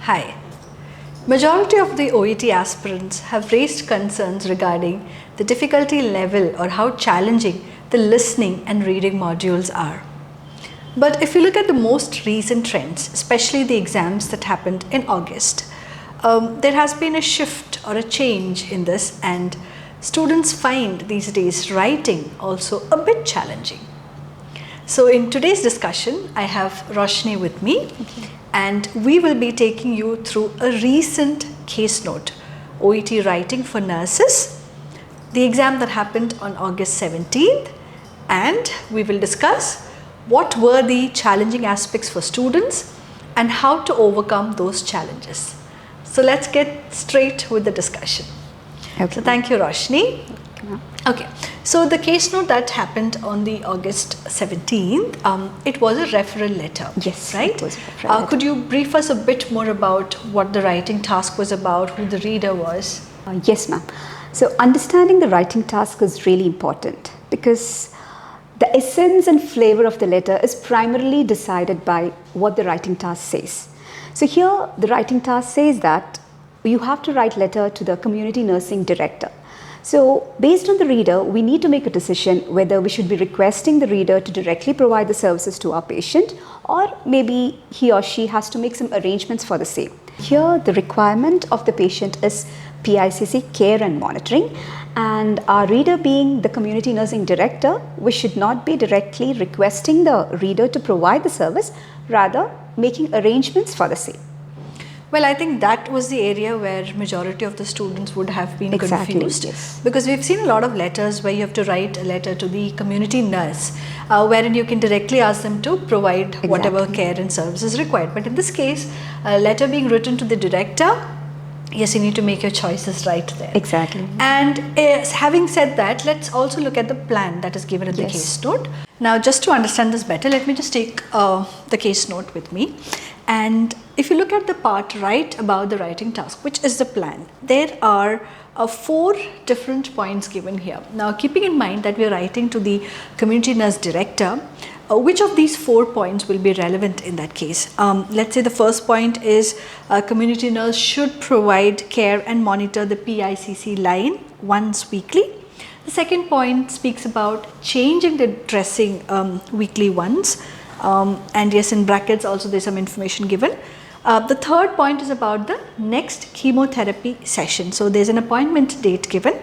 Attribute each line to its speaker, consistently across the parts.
Speaker 1: Hi. Majority of the OET aspirants have raised concerns regarding the difficulty level or how challenging the listening and reading modules are. But if you look at the most recent trends, especially the exams that happened in August, there has been a shift or a change in this, and students find these days writing also a bit challenging. So in today's discussion, I have Roshni with me, and we will be taking you through a recent case note, OET writing for nurses, the exam that happened on August 17th, and we will discuss what were the challenging aspects for students and how to overcome those challenges. So let's get straight with the discussion.
Speaker 2: Okay.
Speaker 1: So thank you, Roshni. Okay, so the case note that happened on the August 17th, it was a referral letter.
Speaker 2: Yes,
Speaker 1: right?
Speaker 2: it was a referral letter.
Speaker 1: Could you brief us a bit more about what the writing task was about, who the reader was?
Speaker 2: Yes, ma'am. So understanding the writing task is really important because the essence and flavor of the letter is primarily decided by what the writing task says. So here the writing task says that you have to write letter to the community nursing director. So based on the reader, we need to make a decision whether we should be requesting the reader to directly provide the services to our patient, or maybe he or she has to make some arrangements for the same. Here the requirement of the patient is PICC care and monitoring, and our reader being the community nursing director, we should not be directly requesting the reader to provide the service, rather making arrangements for the same.
Speaker 1: Well, I think that was the area where majority of the students would have been confused.
Speaker 2: Yes.
Speaker 1: Because we've seen a lot of letters where you have to write a letter to the community nurse, wherein you can directly ask them to provide whatever care and services required. But in this case, a letter being written to the director, yes, you need to make your choices right there.
Speaker 2: Exactly.
Speaker 1: And having said that, let's also look at the plan that is given in the case note. Now, just to understand this better, let me just take the case note with me. And if you look at the part right about the writing task, which is the plan, there are 4 different points given here. Now, keeping in mind that we are writing to the community nurse director, which of these 4 points will be relevant in that case? Let's say the first point is community nurse should provide care and monitor the PICC line once weekly. The second point speaks about changing the dressing weekly once. And yes, in brackets also there's some information given. The third point is about the next chemotherapy session. So there's an appointment date given,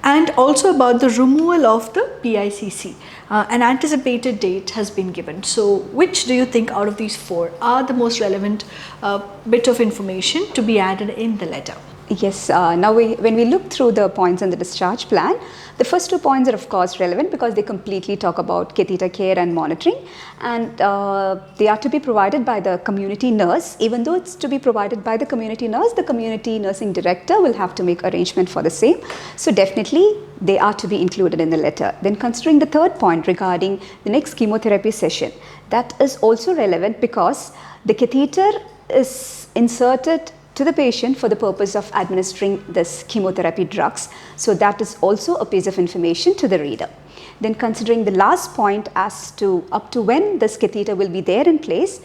Speaker 1: and also about the removal of the PICC. An anticipated date has been given. So which do you think out of these 4 are the most relevant bit of information to be added in the letter?
Speaker 2: Yes, now when we look through the points in the discharge plan, the first 2 points are of course relevant because they completely talk about catheter care and monitoring, and they are to be provided by the community nurse. Even though it's to be provided by the community nurse, the community nursing director will have to make arrangement for the same. So definitely they are to be included in the letter. Then considering the third point regarding the next chemotherapy session, that is also relevant because the catheter is inserted to the patient for the purpose of administering this chemotherapy drugs. So that is also a piece of information to the reader. Then considering the last point as to up to when this catheter will be there in place,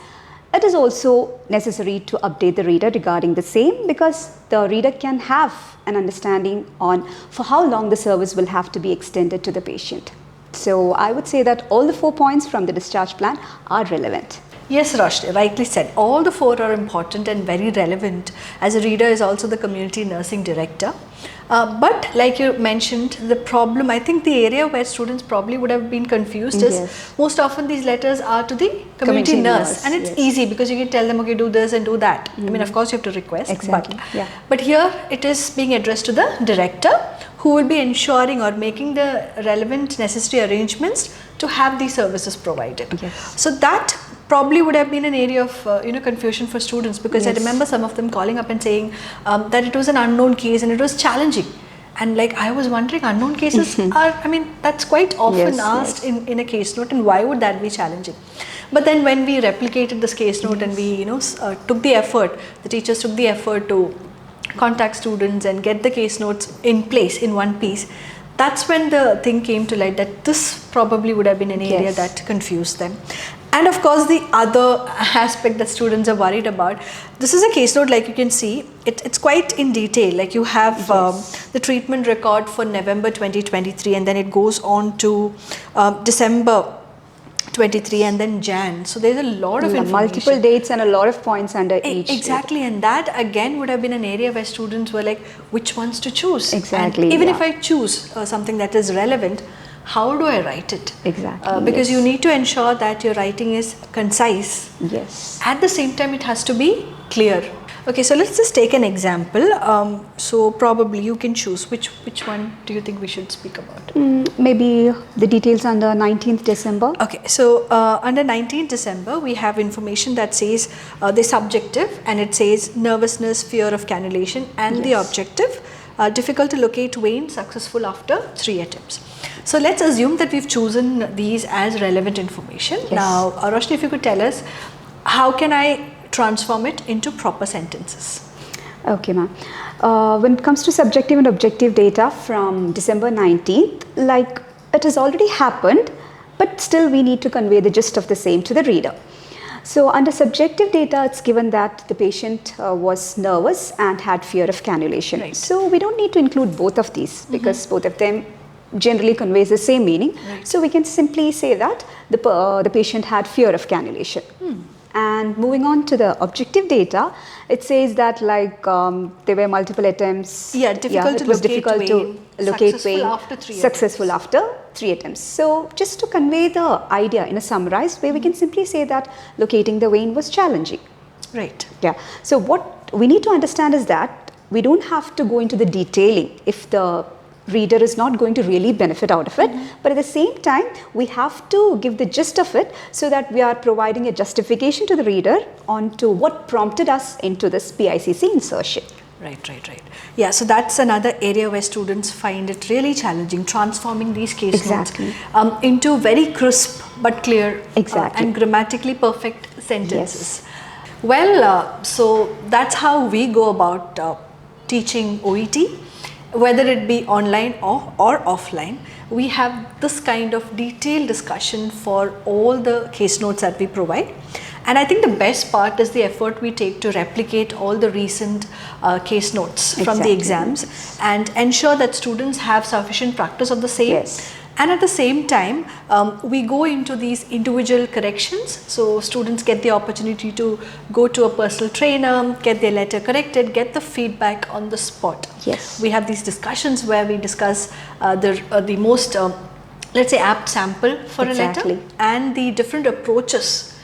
Speaker 2: it is also necessary to update the reader regarding the same, because the reader can have an understanding on for how long the service will have to be extended to the patient. So I would say that all the 4 points from the discharge plan are relevant.
Speaker 1: Yes, Roshni, rightly said. All the 4 are important and very relevant, as a reader is also the community nursing director. But like you mentioned, the problem, I think the area where students probably would have been confused is most often these letters are to the community nurse, and it's easy because you can tell them, okay, do this and do that. I mean, of course you have to request, but here it is being addressed to the director, who will be ensuring or making the relevant necessary arrangements to have these services provided. So that probably would have been an area of confusion for students, because I remember some of them calling up and saying that it was an unknown case and it was challenging. And like I was wondering, unknown cases are, I mean, that's quite often asked in a case note, and why would that be challenging? But then when we replicated this case note and we took the effort, the teachers took the effort to contact students and get the case notes in place in one piece, that's when the thing came to light that this probably would have been an area that confused them. And of course, the other aspect that students are worried about, this is a case note, like you can see, it's quite in detail. Like you have the treatment record for November 2023, and then it goes on to December 23 and then Jan. So there's a lot of information.
Speaker 2: Multiple dates and a lot of points under each.
Speaker 1: Exactly, and that again would have been an area where students were like, which ones to choose?
Speaker 2: Exactly.
Speaker 1: And even if I choose something that is relevant, how do I write it?
Speaker 2: Exactly.
Speaker 1: Because you need to ensure that your writing is concise.
Speaker 2: Yes.
Speaker 1: At the same time, it has to be clear. Okay, so let's just take an example. So probably you can choose which one do you think we should speak about?
Speaker 2: Maybe the details under 19th December.
Speaker 1: Okay, so under 19th December, we have information that says the subjective, and it says nervousness, fear of cannulation, and the objective, difficult to locate vein, successful after 3 attempts. So let's assume that we've chosen these as relevant information.
Speaker 2: Yes.
Speaker 1: Now, Roshni, if you could tell us, how can I transform it into proper sentences?
Speaker 2: Okay, ma'am. When it comes to subjective and objective data from December 19th, like it has already happened, but still we need to convey the gist of the same to the reader. So under subjective data, it's given that the patient was nervous and had fear of cannulation.
Speaker 1: Right.
Speaker 2: So we don't need to include both of these because both of them generally conveys the same meaning.
Speaker 1: Right.
Speaker 2: So we can simply say that the patient had fear of cannulation. And moving on to the objective data, it says that like there were multiple attempts.
Speaker 1: Yeah, difficult to
Speaker 2: it was
Speaker 1: locate
Speaker 2: difficult
Speaker 1: vein,
Speaker 2: to locate
Speaker 1: successful
Speaker 2: vein,
Speaker 1: after 3
Speaker 2: successful after 3 attempts. So just to convey the idea in a summarized way, we can simply say that locating the vein was challenging.
Speaker 1: Right.
Speaker 2: Yeah. So what we need to understand is that we don't have to go into the detailing if the reader is not going to really benefit out of it, but at the same time we have to give the gist of it so that we are providing a justification to the reader on to what prompted us into this PICC insertion.
Speaker 1: Right. Yeah, so that's another area where students find it really challenging, transforming these case notes into very crisp but clear and grammatically perfect sentences.
Speaker 2: Yes.
Speaker 1: Well, so that's how we go about teaching OET. Whether it be online or offline, we have this kind of detailed discussion for all the case notes that we provide. And I think the best part is the effort we take to replicate all the recent case notes from the exams and ensure that students have sufficient practice of the same.
Speaker 2: Yes.
Speaker 1: And at the same time, we go into these individual corrections. So students get the opportunity to go to a personal trainer, get their letter corrected, get the feedback on the spot.
Speaker 2: Yes.
Speaker 1: We have these discussions where we discuss the most, let's say, apt sample for a letter and the different approaches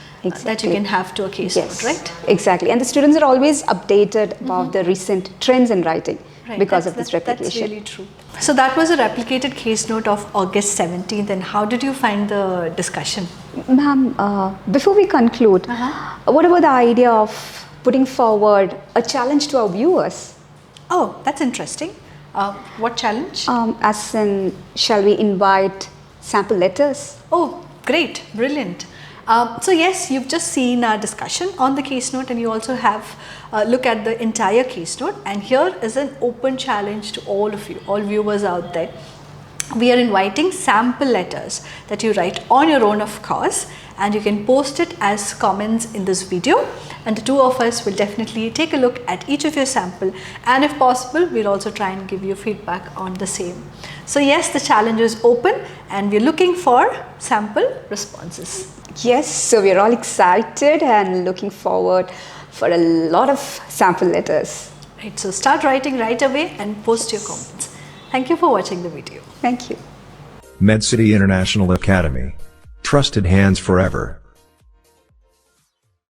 Speaker 1: that you can have to a case note, right?
Speaker 2: Exactly. And the students are always updated about the recent trends in writing because of this replication.
Speaker 1: That's really true. So that was a replicated case note of August 17th, and how did you find the discussion?
Speaker 2: Ma'am, before we conclude, what about the idea of putting forward a challenge to our viewers?
Speaker 1: Oh, that's interesting. What challenge?
Speaker 2: As in, shall we invite sample letters?
Speaker 1: Oh, great, brilliant. So yes, you've just seen our discussion on the case note, and you also have look at the entire case note, and here is an open challenge to all of you, all viewers out there. We are inviting sample letters that you write on your own, of course, and you can post it as comments in this video, and the two of us will definitely take a look at each of your sample, and if possible we'll also try and give you feedback on the same. So yes, the challenge is open and we're looking for sample responses.
Speaker 2: Yes, so we're all excited and looking forward for a lot of sample letters.
Speaker 1: Right, so start writing right away and post your comments. Thank you for watching the video.
Speaker 2: Thank you.
Speaker 3: MedCity International Academy. Trusted hands forever.